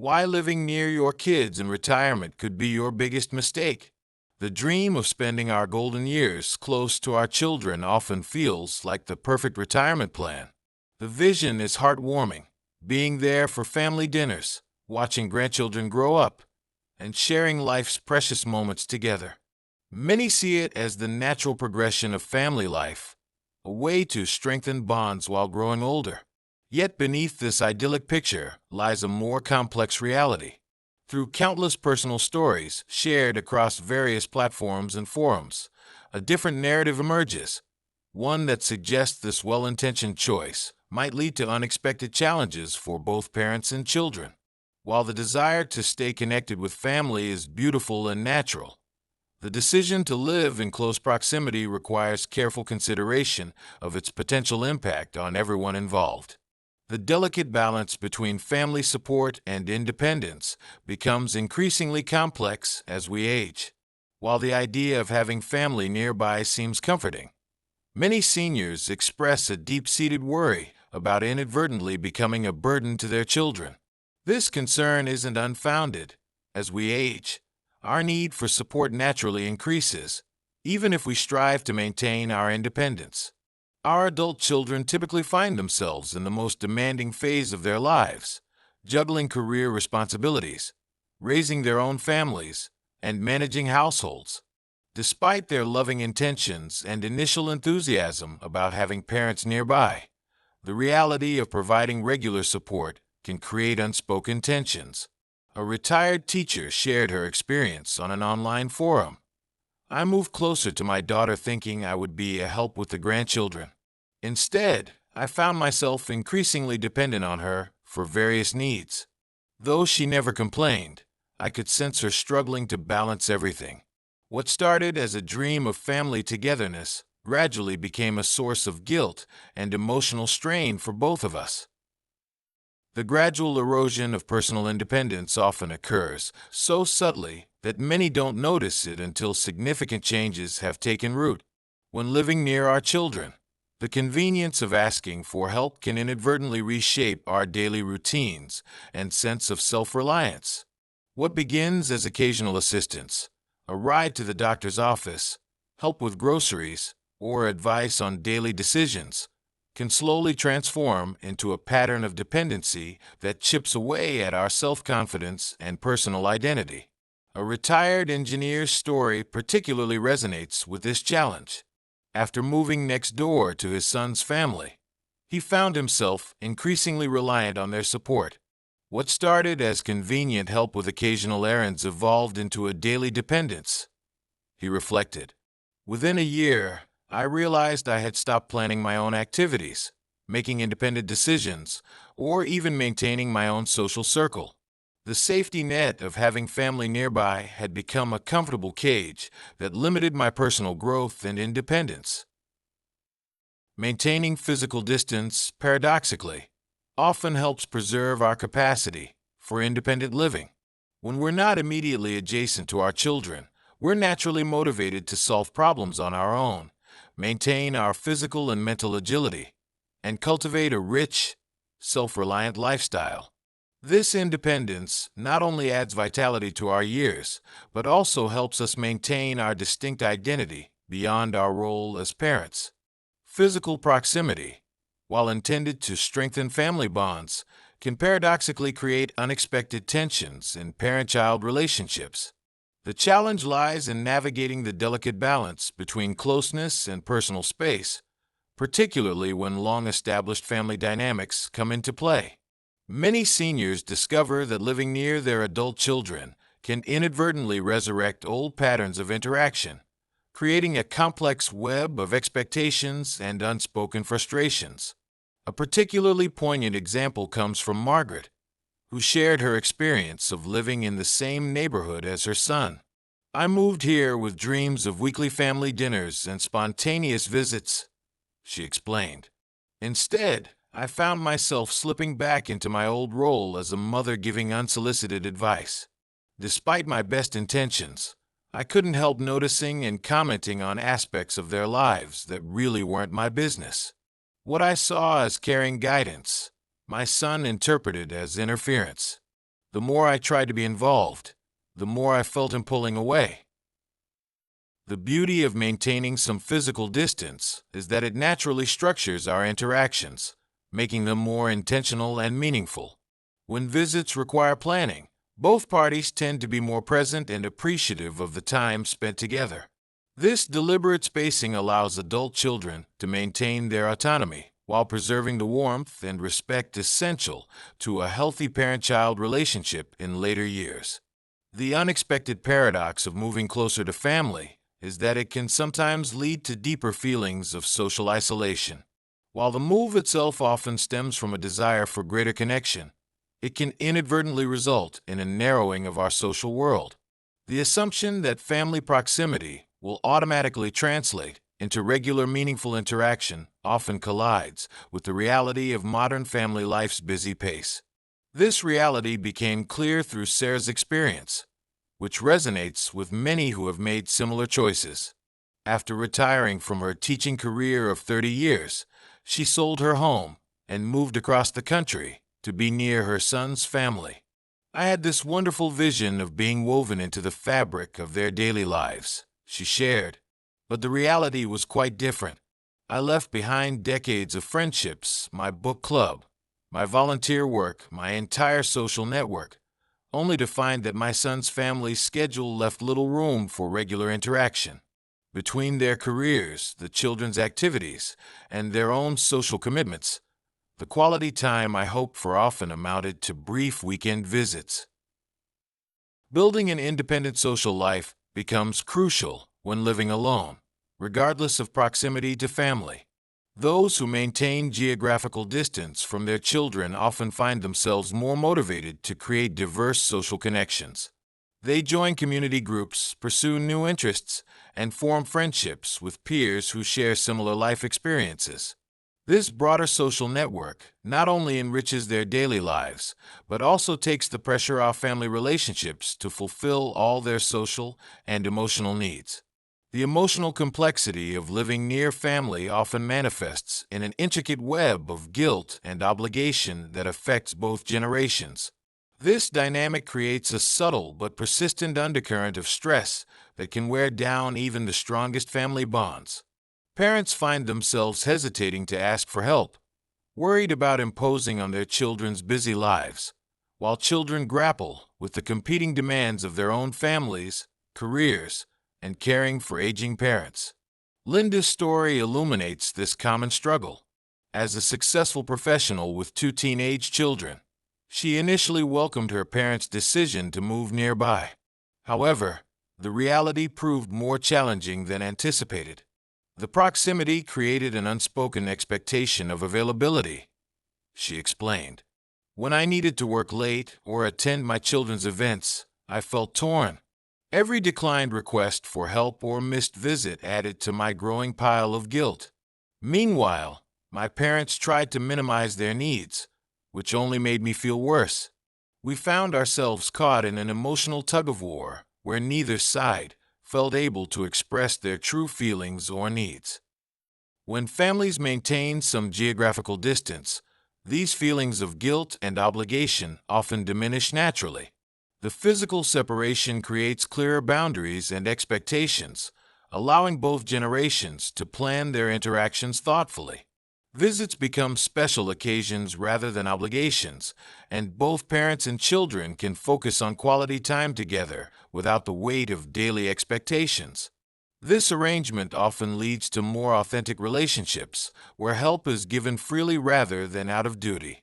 Why living near your kids in retirement could be your biggest mistake. The dream of spending our golden years close to our children often feels like the perfect retirement plan. The vision is heartwarming, being there for family dinners, watching grandchildren grow up, and sharing life's precious moments together. Many see it as the natural progression of family life, a way to strengthen bonds while growing older. Yet beneath this idyllic picture lies a more complex reality. Through countless personal stories shared across various platforms and forums, a different narrative emerges, one that suggests this well-intentioned choice might lead to unexpected challenges for both parents and children. While the desire to stay connected with family is beautiful and natural, the decision to live in close proximity requires careful consideration of its potential impact on everyone involved. The delicate balance between family support and independence becomes increasingly complex as we age. While the idea of having family nearby seems comforting, many seniors express a deep-seated worry about inadvertently becoming a burden to their children. This concern isn't unfounded. As we age, our need for support naturally increases, even if we strive to maintain our independence. Our adult children typically find themselves in the most demanding phase of their lives, juggling career responsibilities, raising their own families, and managing households. Despite their loving intentions and initial enthusiasm about having parents nearby, the reality of providing regular support can create unspoken tensions. A retired teacher shared her experience on an online forum. I moved closer to my daughter thinking I would be a help with the grandchildren. Instead, I found myself increasingly dependent on her for various needs. Though she never complained, I could sense her struggling to balance everything. What started as a dream of family togetherness gradually became a source of guilt and emotional strain for both of us. The gradual erosion of personal independence often occurs so subtly that many don't notice it until significant changes have taken root. When living near our children, the convenience of asking for help can inadvertently reshape our daily routines and sense of self-reliance. What begins as occasional assistance, a ride to the doctor's office, help with groceries, or advice on daily decisions, can slowly transform into a pattern of dependency that chips away at our self-confidence and personal identity. A retired engineer's story particularly resonates with this challenge. After moving next door to his son's family, he found himself increasingly reliant on their support. What started as convenient help with occasional errands evolved into a daily dependence. He reflected. Within a year, I realized I had stopped planning my own activities, making independent decisions, or even maintaining my own social circle. The safety net of having family nearby had become a comfortable cage that limited my personal growth and independence. Maintaining physical distance, paradoxically, often helps preserve our capacity for independent living. When we're not immediately adjacent to our children, we're naturally motivated to solve problems on our own, maintain our physical and mental agility, and cultivate a rich, self-reliant lifestyle. This independence not only adds vitality to our years, but also helps us maintain our distinct identity beyond our role as parents. Physical proximity, while intended to strengthen family bonds, can paradoxically create unexpected tensions in parent-child relationships. The challenge lies in navigating the delicate balance between closeness and personal space, particularly when long-established family dynamics come into play. Many seniors discover that living near their adult children can inadvertently resurrect old patterns of interaction, creating a complex web of expectations and unspoken frustrations. A particularly poignant example comes from Margaret, who shared her experience of living in the same neighborhood as her son. I moved here with dreams of weekly family dinners and spontaneous visits, she explained. Instead, I found myself slipping back into my old role as a mother giving unsolicited advice. Despite my best intentions, I couldn't help noticing and commenting on aspects of their lives that really weren't my business. What I saw as caring guidance, my son interpreted as interference. The more I tried to be involved, the more I felt him pulling away. The beauty of maintaining some physical distance is that it naturally structures our interactions, making them more intentional and meaningful. When visits require planning, both parties tend to be more present and appreciative of the time spent together. This deliberate spacing allows adult children to maintain their autonomy while preserving the warmth and respect essential to a healthy parent-child relationship in later years. The unexpected paradox of moving closer to family is that it can sometimes lead to deeper feelings of social isolation. While the move itself often stems from a desire for greater connection, it can inadvertently result in a narrowing of our social world. The assumption that family proximity will automatically translate into regular meaningful interaction often collides with the reality of modern family life's busy pace. This reality became clear through Sarah's experience, which resonates with many who have made similar choices. After retiring from her teaching career of 30 years, she sold her home and moved across the country to be near her son's family. I had this wonderful vision of being woven into the fabric of their daily lives, she shared. But the reality was quite different. I left behind decades of friendships, my book club, my volunteer work, my entire social network, only to find that my son's family's schedule left little room for regular interaction. Between their careers, the children's activities, and their own social commitments, the quality time I hoped for often amounted to brief weekend visits. Building an independent social life becomes crucial when living alone, regardless of proximity to family. Those who maintain geographical distance from their children often find themselves more motivated to create diverse social connections. They join community groups, pursue new interests, and form friendships with peers who share similar life experiences. This broader social network not only enriches their daily lives, but also takes the pressure off family relationships to fulfill all their social and emotional needs. The emotional complexity of living near family often manifests in an intricate web of guilt and obligation that affects both generations. This dynamic creates a subtle but persistent undercurrent of stress that can wear down even the strongest family bonds. Parents find themselves hesitating to ask for help, worried about imposing on their children's busy lives, while children grapple with the competing demands of their own families, careers, and caring for aging parents. Linda's story illuminates this common struggle. As a successful professional with 2 teenage children, she initially welcomed her parents' decision to move nearby. However, the reality proved more challenging than anticipated. The proximity created an unspoken expectation of availability, she explained. When I needed to work late or attend my children's events, I felt torn. Every declined request for help or missed visit added to my growing pile of guilt. Meanwhile, my parents tried to minimize their needs, which only made me feel worse. We found ourselves caught in an emotional tug-of-war where neither side felt able to express their true feelings or needs. When families maintain some geographical distance, these feelings of guilt and obligation often diminish naturally. The physical separation creates clearer boundaries and expectations, allowing both generations to plan their interactions thoughtfully. Visits become special occasions rather than obligations, and both parents and children can focus on quality time together without the weight of daily expectations. This arrangement often leads to more authentic relationships, where help is given freely rather than out of duty.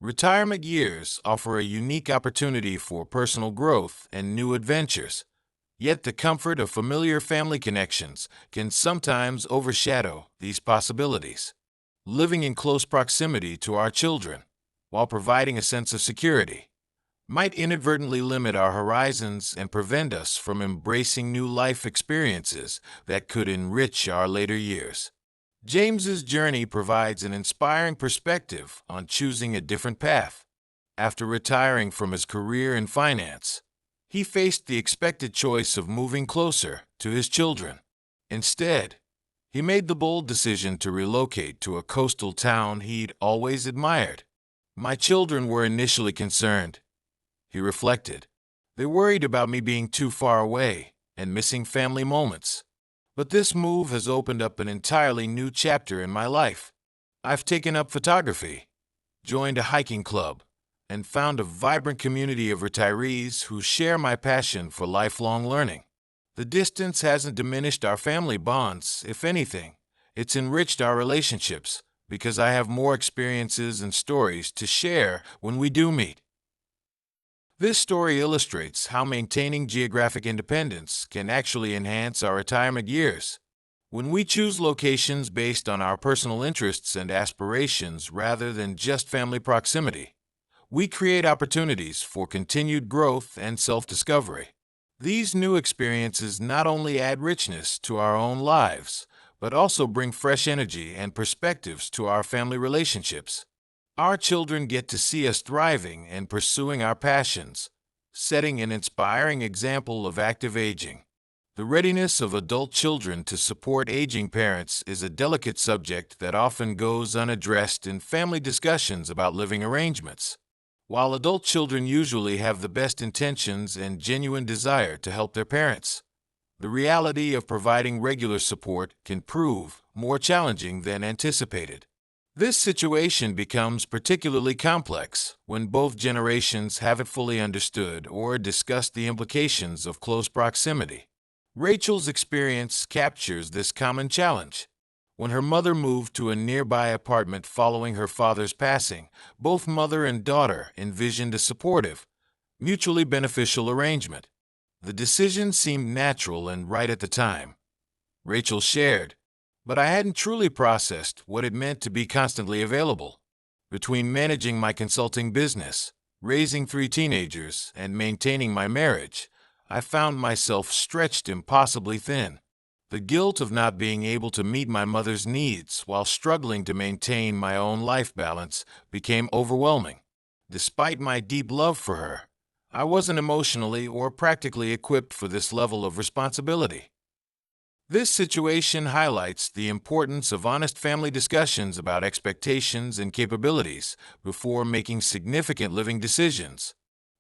Retirement years offer a unique opportunity for personal growth and new adventures, yet the comfort of familiar family connections can sometimes overshadow these possibilities. Living in close proximity to our children, while providing a sense of security, might inadvertently limit our horizons and prevent us from embracing new life experiences that could enrich our later years. James's journey provides an inspiring perspective on choosing a different path. After retiring from his career in finance, he faced the expected choice of moving closer to his children. Instead, he made the bold decision to relocate to a coastal town he'd always admired. My children were initially concerned, he reflected. They worried about me being too far away and missing family moments. But this move has opened up an entirely new chapter in my life. I've taken up photography, joined a hiking club, and found a vibrant community of retirees who share my passion for lifelong learning. The distance hasn't diminished our family bonds. If anything, it's enriched our relationships because I have more experiences and stories to share when we do meet. This story illustrates how maintaining geographic independence can actually enhance our retirement years. When we choose locations based on our personal interests and aspirations rather than just family proximity, we create opportunities for continued growth and self-discovery. These new experiences not only add richness to our own lives, but also bring fresh energy and perspectives to our family relationships. Our children get to see us thriving and pursuing our passions, setting an inspiring example of active aging. The readiness of adult children to support aging parents is a delicate subject that often goes unaddressed in family discussions about living arrangements. While adult children usually have the best intentions and genuine desire to help their parents, the reality of providing regular support can prove more challenging than anticipated. This situation becomes particularly complex when both generations haven't fully understood or discussed the implications of close proximity. Rachel's experience captures this common challenge. When her mother moved to a nearby apartment following her father's passing, both mother and daughter envisioned a supportive, mutually beneficial arrangement. The decision seemed natural and right at the time. Rachel shared, but I hadn't truly processed what it meant to be constantly available. Between managing my consulting business, raising 3 teenagers, and maintaining my marriage, I found myself stretched impossibly thin. The guilt of not being able to meet my mother's needs while struggling to maintain my own life balance became overwhelming. Despite my deep love for her, I wasn't emotionally or practically equipped for this level of responsibility. This situation highlights the importance of honest family discussions about expectations and capabilities before making significant living decisions.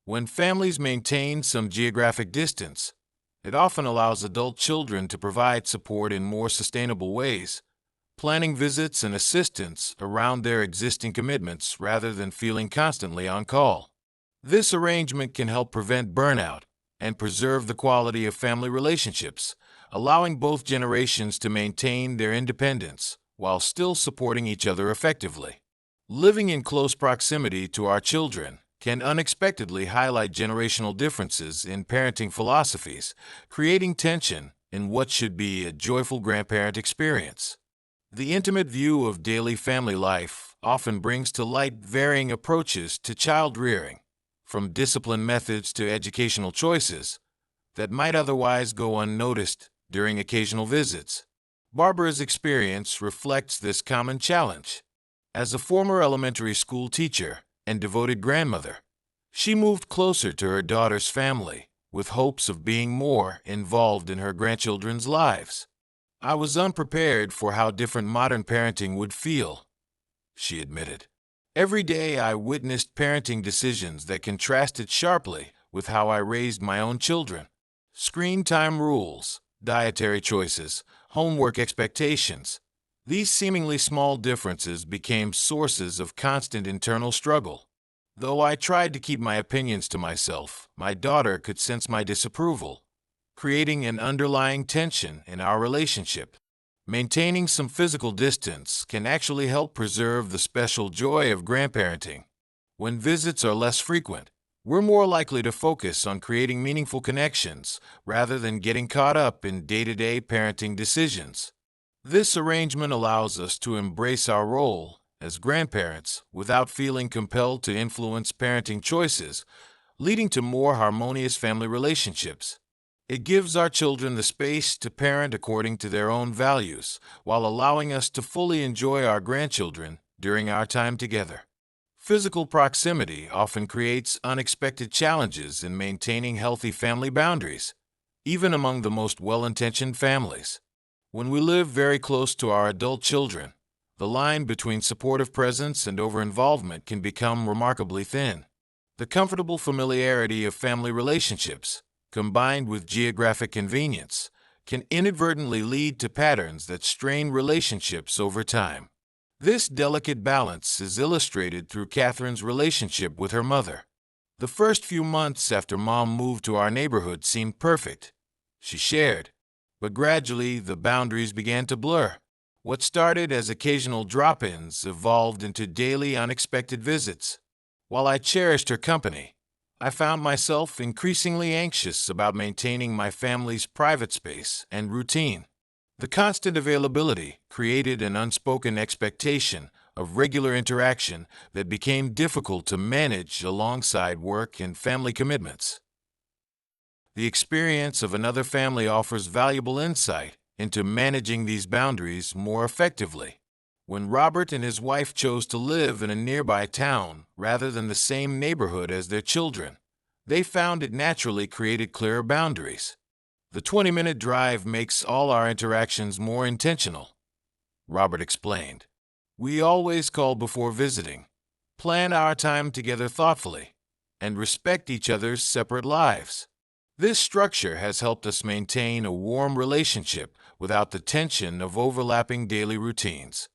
When families maintain some geographic distance, it often allows adult children to provide support in more sustainable ways, planning visits and assistance around their existing commitments rather than feeling constantly on call. This arrangement can help prevent burnout and preserve the quality of family relationships, allowing both generations to maintain their independence while still supporting each other effectively. Living in close proximity to our children can unexpectedly highlight generational differences in parenting philosophies, creating tension in what should be a joyful grandparent experience. The intimate view of daily family life often brings to light varying approaches to child rearing, from discipline methods to educational choices that might otherwise go unnoticed during occasional visits. Barbara's experience reflects this common challenge. As a former elementary school teacher and devoted grandmother, she moved closer to her daughter's family with hopes of being more involved in her grandchildren's lives. I was unprepared for how different modern parenting would feel, she admitted. Every day I witnessed parenting decisions that contrasted sharply with how I raised my own children. Screen time rules, dietary choices, homework expectations. These seemingly small differences became sources of constant internal struggle. Though I tried to keep my opinions to myself, my daughter could sense my disapproval, creating an underlying tension in our relationship. Maintaining some physical distance can actually help preserve the special joy of grandparenting. When visits are less frequent, we're more likely to focus on creating meaningful connections rather than getting caught up in day-to-day parenting decisions. This arrangement allows us to embrace our role as grandparents without feeling compelled to influence parenting choices, leading to more harmonious family relationships. It gives our children the space to parent according to their own values, while allowing us to fully enjoy our grandchildren during our time together. Physical proximity often creates unexpected challenges in maintaining healthy family boundaries, even among the most well-intentioned families. When we live very close to our adult children, the line between supportive presence and over-involvement can become remarkably thin. The comfortable familiarity of family relationships, combined with geographic convenience, can inadvertently lead to patterns that strain relationships over time. This delicate balance is illustrated through Catherine's relationship with her mother. The first few months after Mom moved to our neighborhood seemed perfect, she shared, but gradually the boundaries began to blur. What started as occasional drop-ins evolved into daily unexpected visits. While I cherished her company, I found myself increasingly anxious about maintaining my family's private space and routine. The constant availability created an unspoken expectation of regular interaction that became difficult to manage alongside work and family commitments. The experience of another family offers valuable insight into managing these boundaries more effectively. When Robert and his wife chose to live in a nearby town rather than the same neighborhood as their children, they found it naturally created clearer boundaries. The 20-minute drive makes all our interactions more intentional, Robert explained. We always call before visiting, plan our time together thoughtfully, and respect each other's separate lives. This structure has helped us maintain a warm relationship without the tension of overlapping daily routines.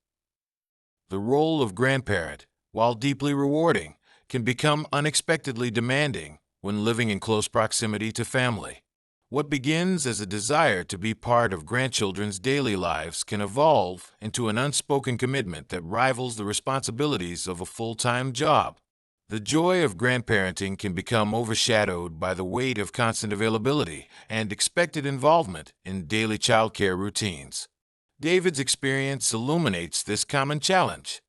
The role of grandparent, while deeply rewarding, can become unexpectedly demanding when living in close proximity to family. What begins as a desire to be part of grandchildren's daily lives can evolve into an unspoken commitment that rivals the responsibilities of a full-time job. The joy of grandparenting can become overshadowed by the weight of constant availability and expected involvement in daily childcare routines. David's experience illuminates this common challenge.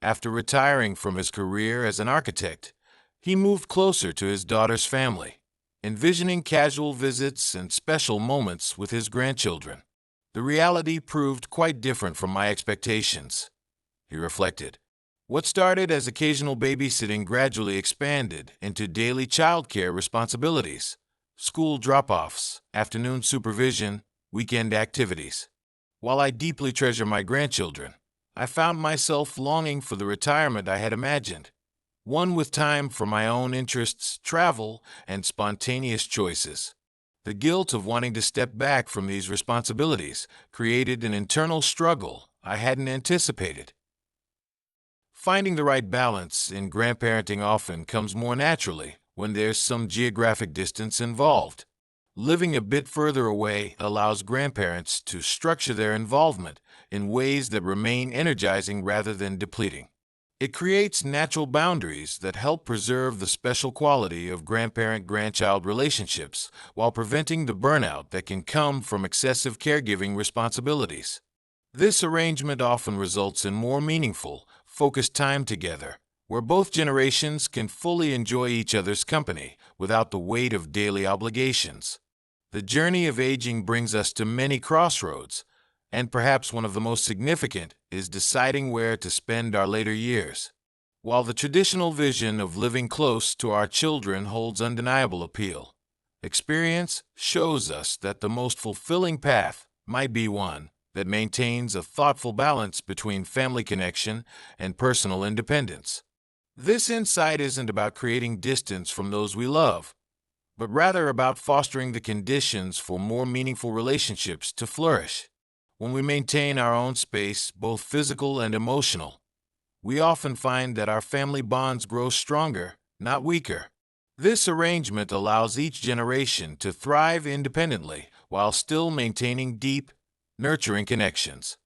After retiring from his career as an architect, he moved closer to his daughter's family, envisioning casual visits and special moments with his grandchildren. The reality proved quite different from my expectations, he reflected. What started as occasional babysitting gradually expanded into daily childcare responsibilities, school drop-offs, afternoon supervision, weekend activities. While I deeply treasure my grandchildren, I found myself longing for the retirement I had imagined, one with time for my own interests, travel, and spontaneous choices. The guilt of wanting to step back from these responsibilities created an internal struggle I hadn't anticipated. Finding the right balance in grandparenting often comes more naturally when there's some geographic distance involved. Living a bit further away allows grandparents to structure their involvement in ways that remain energizing rather than depleting. It creates natural boundaries that help preserve the special quality of grandparent-grandchild relationships while preventing the burnout that can come from excessive caregiving responsibilities. This arrangement often results in more meaningful, focused time together, where both generations can fully enjoy each other's company without the weight of daily obligations. The journey of aging brings us to many crossroads, and perhaps one of the most significant is deciding where to spend our later years. While the traditional vision of living close to our children holds undeniable appeal, experience shows us that the most fulfilling path might be one that maintains a thoughtful balance between family connection and personal independence. This insight isn't about creating distance from those we love, but rather about fostering the conditions for more meaningful relationships to flourish. When we maintain our own space, both physical and emotional, we often find that our family bonds grow stronger, not weaker. This arrangement allows each generation to thrive independently while still maintaining deep, nurturing connections.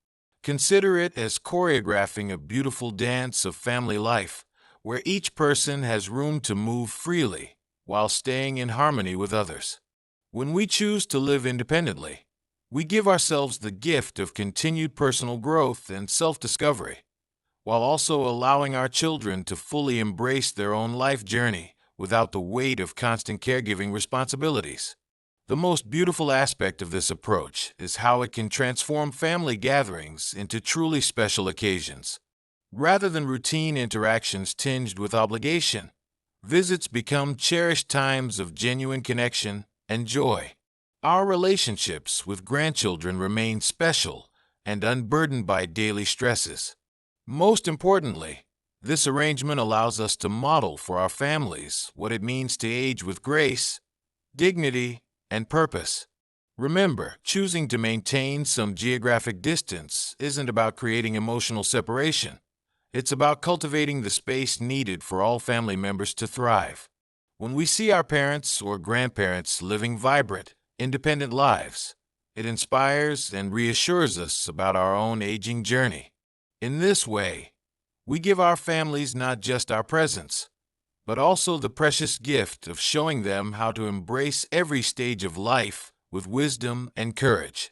Consider it as choreographing a beautiful dance of family life, where each person has room to move freely while staying in harmony with others. When we choose to live independently, we give ourselves the gift of continued personal growth and self-discovery, while also allowing our children to fully embrace their own life journey without the weight of constant caregiving responsibilities. The most beautiful aspect of this approach is how it can transform family gatherings into truly special occasions. Rather than routine interactions tinged with obligation, visits become cherished times of genuine connection and joy. Our relationships with grandchildren remain special and unburdened by daily stresses. Most importantly, This arrangement allows us to model for our families what it means to age with grace, dignity, and purpose. Remember, choosing to maintain some geographic distance isn't about creating emotional separation. It's about cultivating the space needed for all family members to thrive. When we see our parents or grandparents living vibrant, independent lives, it inspires and reassures us about our own aging journey. In this way, we give our families not just our presence, but also the precious gift of showing them how to embrace every stage of life with wisdom and courage.